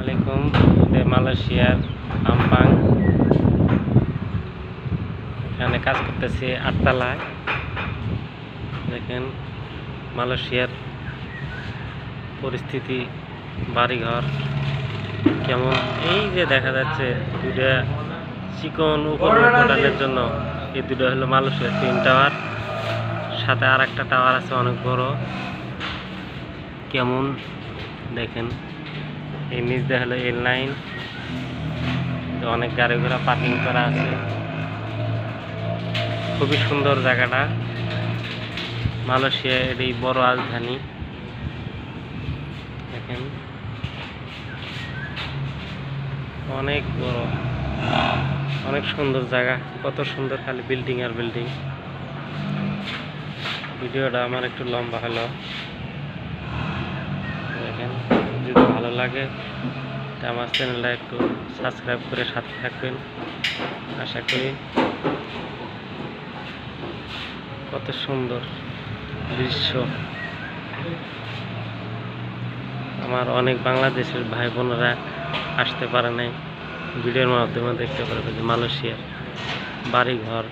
আলাইকুম। এটা মালয়েশিয়ার আম্পাং। এখানে কাজ করতেছি 8 তলায়। দেখেন মালয়েশিয়ার পরিস্থিতি, বাড়িঘর কেমন। এই যে দেখা যাচ্ছে দুটা চিকন উপকরণের জন্য এই দুটো হলো মালয়েশিয়ার টুইন টাওয়ার। সাথে আর একটা টাওয়ার আছে অনেক বড়। কেমন দেখেন, এই নিচ দিয়ে হলো এল লাইন। অনেক গাড়ি ঘোড়া পার্কিং করা আছে। খুবই সুন্দর জায়গাটা। মালয়েশিয়া এর এই বড় রাজধানী। দেখেন অনেক বড়, অনেক সুন্দর জায়গা। কত সুন্দর, খালি বিল্ডিং আর বিল্ডিং। ভিডিওটা আমার একটু লম্বা হলো। দেখেন, যদি ভালো লাগে তা আমার চ্যানেলটা একটু সাবস্ক্রাইব করে সাথে থাকবেন আশা করি। কত সুন্দর দৃশ্য। আমার অনেক বাংলাদেশের ভাই বোনেরা আসতে পারে নাই, ভিডিওর মাধ্যমে দেখতে পারবে যে মালয়েশিয়ার বাড়িঘর,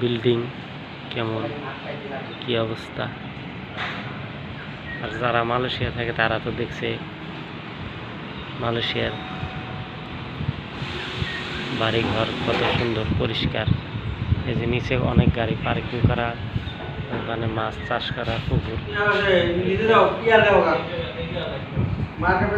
বিল্ডিং কেমন, কি অবস্থা। আর যারা মালয়েশিয়া থাকে তারা তো দেখছে মালয়েশিয়ার বাড়িঘর কত সুন্দর, পরিষ্কার। এই যে নিচে অনেক গাড়ি পার্কিং করা, ওখানে মাছ চাষ করা পুকুর।